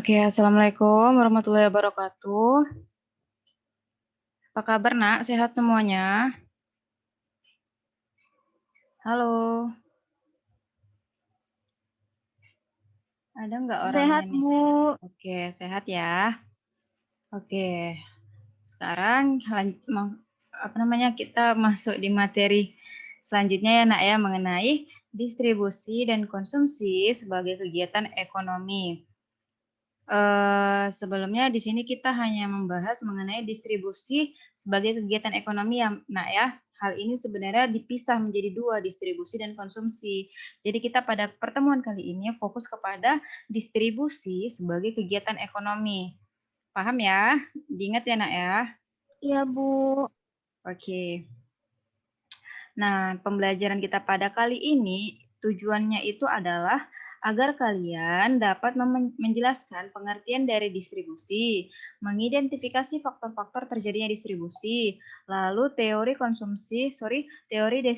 Oke, Assalamualaikum warahmatullahi wabarakatuh. Apa kabar, Nak? Sehat semuanya? Halo, ada nggak orangnya Sehat, nih? Bu. Oke, sehat ya. Oke, sekarang kita masuk di materi selanjutnya ya, Nak ya, mengenai distribusi dan konsumsi sebagai kegiatan ekonomi. Sebelumnya di sini kita hanya membahas mengenai distribusi sebagai kegiatan ekonomi ya, Nak ya. Hal ini sebenarnya dipisah menjadi dua, distribusi dan konsumsi. Jadi kita pada pertemuan kali ini fokus kepada distribusi sebagai kegiatan ekonomi. Paham ya? Diingat ya, Nak ya. Iya, Bu. Oke. Nah, pembelajaran kita pada kali ini tujuannya itu adalah agar kalian dapat menjelaskan pengertian dari distribusi, mengidentifikasi faktor-faktor terjadinya distribusi, lalu teori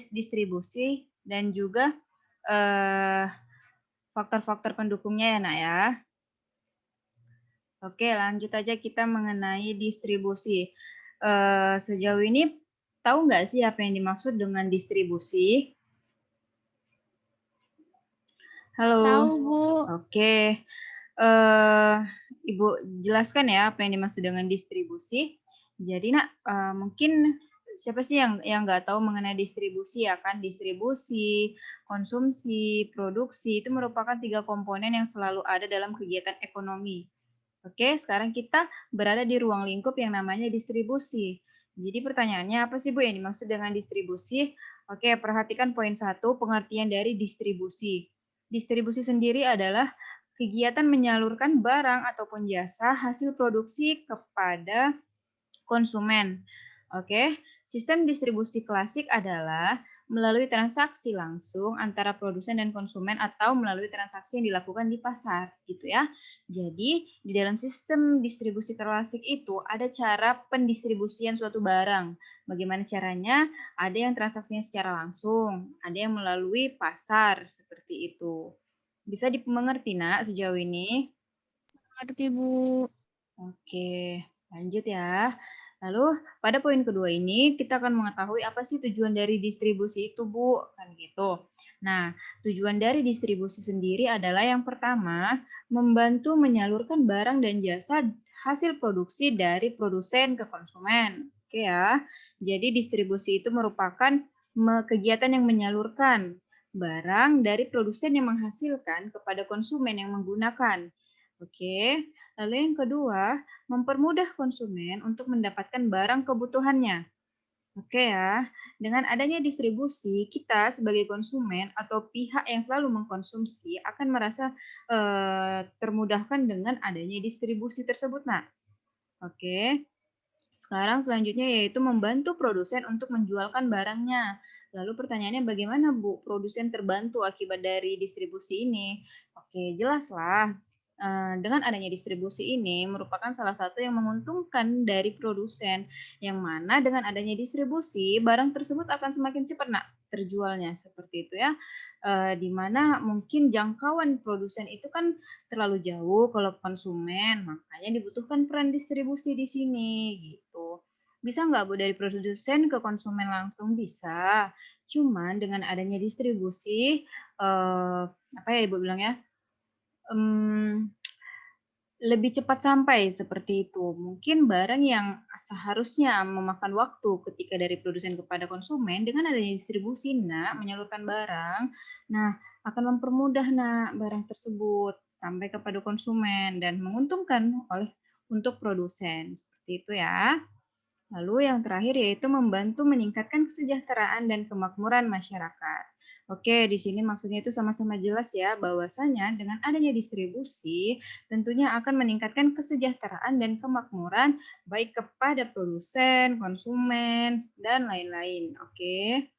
distribusi dan juga faktor-faktor pendukungnya ya, Nak ya. Oke, lanjut aja kita mengenai distribusi. Sejauh ini tahu nggak sih apa yang dimaksud dengan distribusi? Halo. Tahu, Bu. Oke. Ibu jelaskan ya apa yang dimaksud dengan distribusi. Jadi, Nak, mungkin siapa sih yang nggak tahu mengenai distribusi ya kan? Distribusi, konsumsi, produksi itu merupakan 3 komponen yang selalu ada dalam kegiatan ekonomi. Oke, sekarang kita berada di ruang lingkup yang namanya distribusi. Jadi pertanyaannya apa sih, Bu, yang dimaksud dengan distribusi? Oke, perhatikan poin 1, pengertian dari distribusi. Distribusi sendiri adalah kegiatan menyalurkan barang ataupun jasa hasil produksi kepada konsumen. Oke, sistem distribusi klasik adalah melalui transaksi langsung antara produsen dan konsumen atau melalui transaksi yang dilakukan di pasar, gitu ya. Jadi, di dalam sistem distribusi klasik itu ada cara pendistribusian suatu barang. Bagaimana caranya? Ada yang transaksinya secara langsung, ada yang melalui pasar, seperti itu. Bisa dimengerti, Nak, sejauh ini? Ngerti, Bu. Oke, lanjut ya. Lalu pada poin kedua ini kita akan mengetahui apa sih tujuan dari distribusi itu, Bu, kan gitu. Nah, tujuan dari distribusi sendiri adalah yang pertama, membantu menyalurkan barang dan jasa hasil produksi dari produsen ke konsumen. Oke ya. Jadi distribusi itu merupakan kegiatan yang menyalurkan barang dari produsen yang menghasilkan kepada konsumen yang menggunakan. Oke. Lalu yang kedua, mempermudah konsumen untuk mendapatkan barang kebutuhannya. Oke ya, dengan adanya distribusi, kita sebagai konsumen atau pihak yang selalu mengkonsumsi akan merasa termudahkan dengan adanya distribusi tersebut, Nak. Oke, sekarang selanjutnya yaitu membantu produsen untuk menjualkan barangnya. Lalu pertanyaannya bagaimana, Bu, produsen terbantu akibat dari distribusi ini? Oke, jelaslah. Dengan adanya distribusi ini merupakan salah satu yang menguntungkan dari produsen, yang mana dengan adanya distribusi barang tersebut akan semakin cepat, Nak, terjualnya seperti itu ya. Di mana mungkin jangkauan produsen itu kan terlalu jauh kalau konsumen, makanya dibutuhkan peran distribusi di sini gitu. Bisa nggak, Bu, dari produsen ke konsumen langsung? Bisa. Cuman dengan adanya distribusi, apa ya Ibu bilang ya, lebih cepat sampai seperti itu. Mungkin barang yang seharusnya memakan waktu ketika dari produsen kepada konsumen dengan adanya distribusi, Nak, menyalurkan barang, nah akan mempermudah, Nak, barang tersebut sampai kepada konsumen dan menguntungkan untuk produsen. Seperti itu ya. Lalu yang terakhir yaitu membantu meningkatkan kesejahteraan dan kemakmuran masyarakat. Oke, di sini maksudnya itu sama-sama jelas ya bahwasanya dengan adanya distribusi tentunya akan meningkatkan kesejahteraan dan kemakmuran baik kepada produsen, konsumen, dan lain-lain. Oke.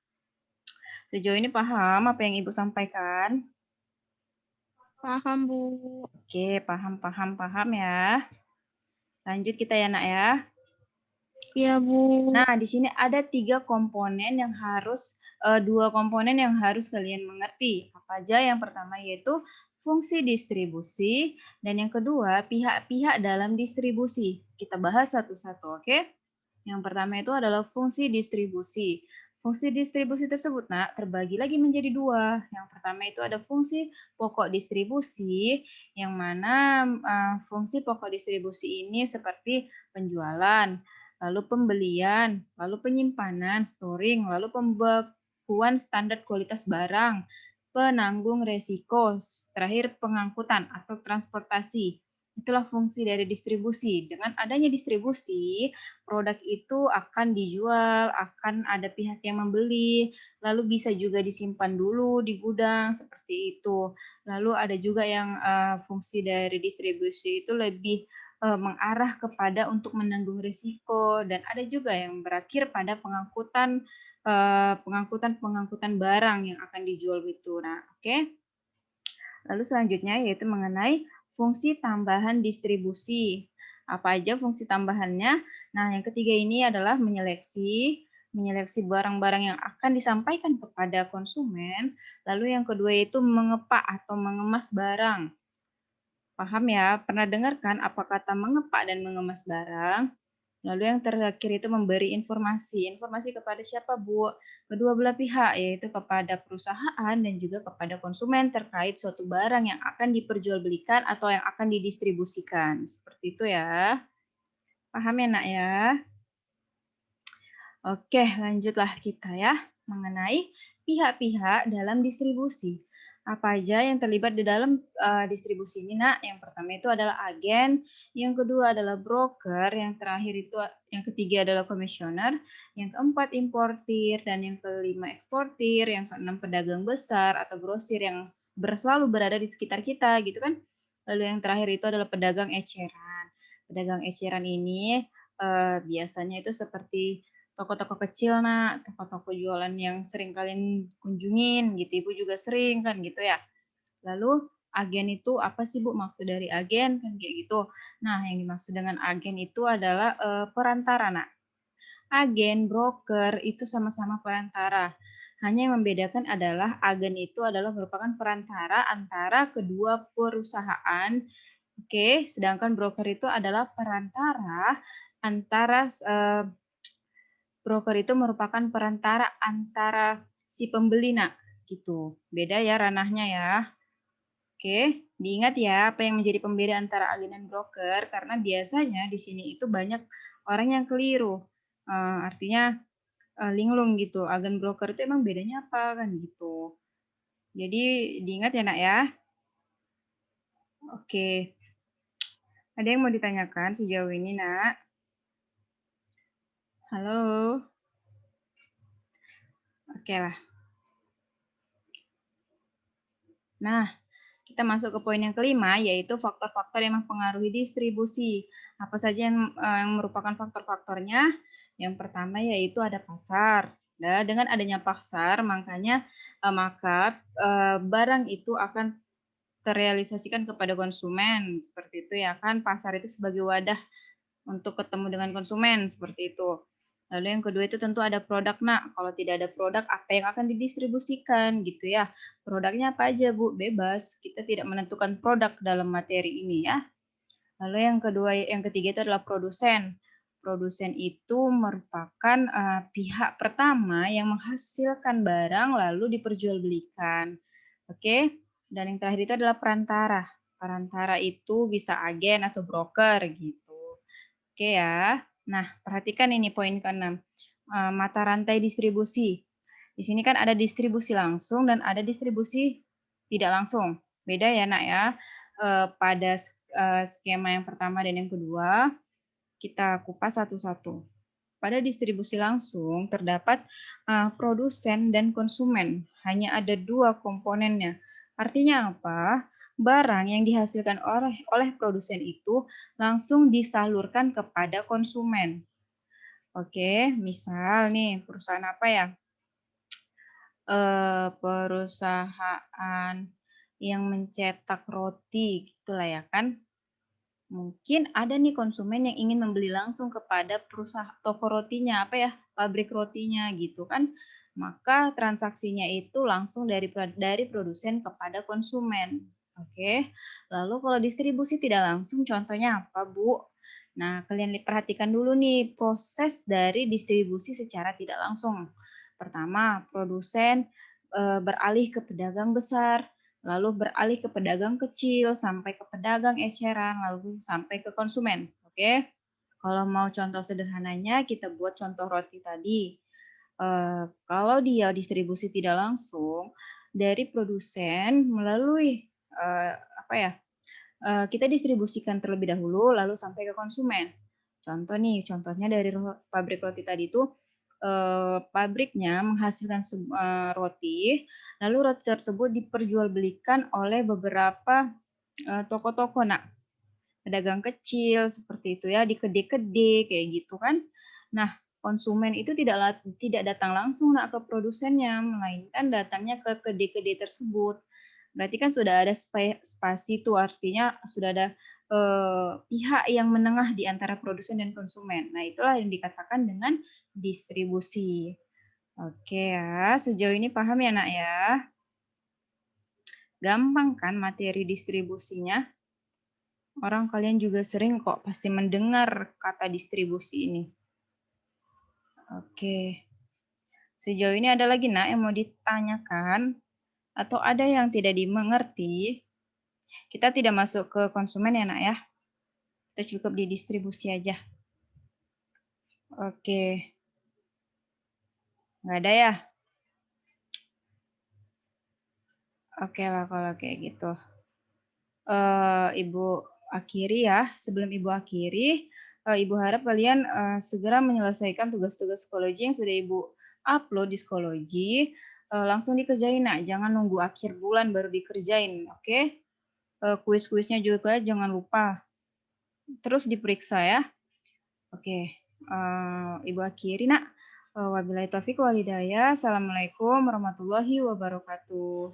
Sejauh ini paham apa yang Ibu sampaikan? Paham, Bu. Oke, paham ya. Lanjut kita ya, Nak ya. Iya, Bu. Nah, di sini ada 3 komponen yang harus 2 komponen yang harus kalian mengerti. Apa aja? Yang pertama yaitu fungsi distribusi, dan yang kedua, pihak-pihak dalam distribusi. Kita bahas satu-satu, oke? Yang pertama itu adalah fungsi distribusi. Fungsi distribusi tersebut, Nak, terbagi lagi menjadi dua. Yang pertama itu ada fungsi pokok distribusi, yang mana fungsi pokok distribusi ini seperti penjualan, lalu pembelian, lalu penyimpanan, storing, lalu pembekuan standar kualitas barang, penanggung resiko, terakhir pengangkutan atau transportasi. Itulah fungsi dari distribusi. Dengan adanya distribusi, produk itu akan dijual, akan ada pihak yang membeli, lalu bisa juga disimpan dulu di gudang seperti itu. Lalu ada juga yang fungsi dari distribusi itu lebih mengarah kepada untuk menanggung risiko, dan ada juga yang berakhir pada pengangkutan barang yang akan dijual itu. Nah, oke. Lalu selanjutnya yaitu mengenai fungsi tambahan distribusi. Apa aja fungsi tambahannya? Nah, yang ketiga ini adalah menyeleksi barang-barang yang akan disampaikan kepada konsumen. Lalu yang kedua itu mengepak atau mengemas barang. Paham ya? Pernah dengar kan apa kata mengepak dan mengemas barang? Lalu yang terakhir itu memberi informasi. Informasi kepada siapa, Bu? Kedua belah pihak, yaitu kepada perusahaan dan juga kepada konsumen terkait suatu barang yang akan diperjualbelikan atau yang akan didistribusikan. Seperti itu ya. Paham ya, Nak ya? Oke, lanjutlah kita ya mengenai pihak-pihak dalam distribusi. Apa aja yang terlibat di dalam distribusi ini, Nak? Yang pertama itu adalah agen, yang kedua adalah broker, yang terakhir itu yang ketiga adalah komisioner, yang keempat importir, dan yang kelima eksportir, yang keenam pedagang besar atau grosir yang selalu berada di sekitar kita, gitu kan? Lalu yang terakhir itu adalah pedagang eceran. Pedagang eceran ini biasanya itu seperti toko-toko kecil, Nak, toko-toko jualan yang sering kalian kunjungin gitu, Ibu juga sering kan gitu ya. Lalu agen itu apa sih, Bu, maksud dari agen? Kan kayak gitu. Nah, yang dimaksud dengan agen itu adalah perantara, Nak. Agen, broker itu sama-sama perantara. Hanya yang membedakan adalah agen itu adalah merupakan perantara antara kedua perusahaan. Oke, sedangkan broker itu adalah perantara antara broker itu merupakan perantara antara si pembeli, Nak, gitu. Beda ya ranahnya ya. Oke, diingat ya apa yang menjadi pembeda antara agen dan broker, karena biasanya di sini itu banyak orang yang keliru. Artinya linglung gitu. Agen broker itu emang bedanya apa kan gitu. Jadi diingat ya, Nak ya. Oke. Ada yang mau ditanyakan sejauh ini, Nak? Halo. Oke lah. Nah, kita masuk ke poin yang kelima, yaitu faktor-faktor yang mempengaruhi distribusi. Apa saja yang merupakan faktor-faktornya? Yang pertama yaitu ada pasar. Nah, dengan adanya pasar, maka barang itu akan terrealisasikan kepada konsumen. Seperti itu ya kan, pasar itu sebagai wadah untuk ketemu dengan konsumen, seperti itu. Lalu yang kedua itu tentu ada produk, Nak. Kalau tidak ada produk, apa yang akan didistribusikan gitu ya. Produknya apa aja, Bu? Bebas. Kita tidak menentukan produk dalam materi ini ya. Lalu yang ketiga itu adalah produsen. Produsen itu merupakan pihak pertama yang menghasilkan barang lalu diperjualbelikan. Oke. Dan yang terakhir itu adalah perantara. Perantara itu bisa agen atau broker gitu. Oke ya. Nah, perhatikan ini poin ke-6. Mata rantai distribusi. Di sini kan ada distribusi langsung dan ada distribusi tidak langsung. Beda ya, Nak ya. Pada skema yang pertama dan yang kedua, kita kupas satu-satu. Pada distribusi langsung terdapat produsen dan konsumen. Hanya ada dua komponennya. Artinya apa? Barang yang dihasilkan oleh produsen itu langsung disalurkan kepada konsumen. Oke, misal nih perusahaan apa ya? Perusahaan yang mencetak roti gitulah ya kan. Mungkin ada nih konsumen yang ingin membeli langsung kepada perusahaan toko rotinya, apa ya, pabrik rotinya gitu kan. Maka transaksinya itu langsung dari produsen kepada konsumen. Oke, lalu kalau distribusi tidak langsung contohnya apa, Bu? Nah, kalian perhatikan dulu nih proses dari distribusi secara tidak langsung. Pertama, produsen beralih ke pedagang besar, lalu beralih ke pedagang kecil, sampai ke pedagang eceran, lalu sampai ke konsumen. Oke, kalau mau contoh sederhananya, kita buat contoh roti tadi. Kalau dia distribusi tidak langsung dari produsen melalui apa ya, kita distribusikan terlebih dahulu lalu sampai ke konsumen. Contoh nih, contohnya dari pabrik roti tadi itu, pabriknya menghasilkan roti, lalu roti tersebut diperjualbelikan oleh beberapa, toko-toko. Nah, pedagang kecil seperti itu ya, di kede-kede kayak gitu kan. Nah, konsumen itu tidak datang langsung Nak ke produsennya, melainkan datangnya ke kede-kede tersebut. Berarti kan sudah ada spasi itu artinya sudah ada pihak yang menengah di antara produsen dan konsumen. Nah, itulah yang dikatakan dengan distribusi. Oke ya, sejauh ini paham ya Nak ya? Gampang kan materi distribusinya? Orang kalian juga sering kok pasti mendengar kata distribusi ini. Oke. Sejauh ini ada lagi Nak yang mau ditanyakan atau ada yang tidak dimengerti? Kita tidak masuk ke konsumen ya Nak ya. Kita cukup di distribusi aja. Oke. Nggak ada ya? Oke lah kalau kayak gitu. Ibu akhiri ya. Sebelum Ibu akhiri, Ibu harap kalian segera menyelesaikan tugas-tugas psikologi yang sudah Ibu upload di psikologi. Langsung dikerjain, Nak. Jangan nunggu akhir bulan baru dikerjain, oke? Kuis-kuisnya juga jangan lupa. Terus diperiksa ya. Oke, Ibu akhiri, Nak. Wabillahi taufiq wal hidayah. Assalamualaikum warahmatullahi wabarakatuh.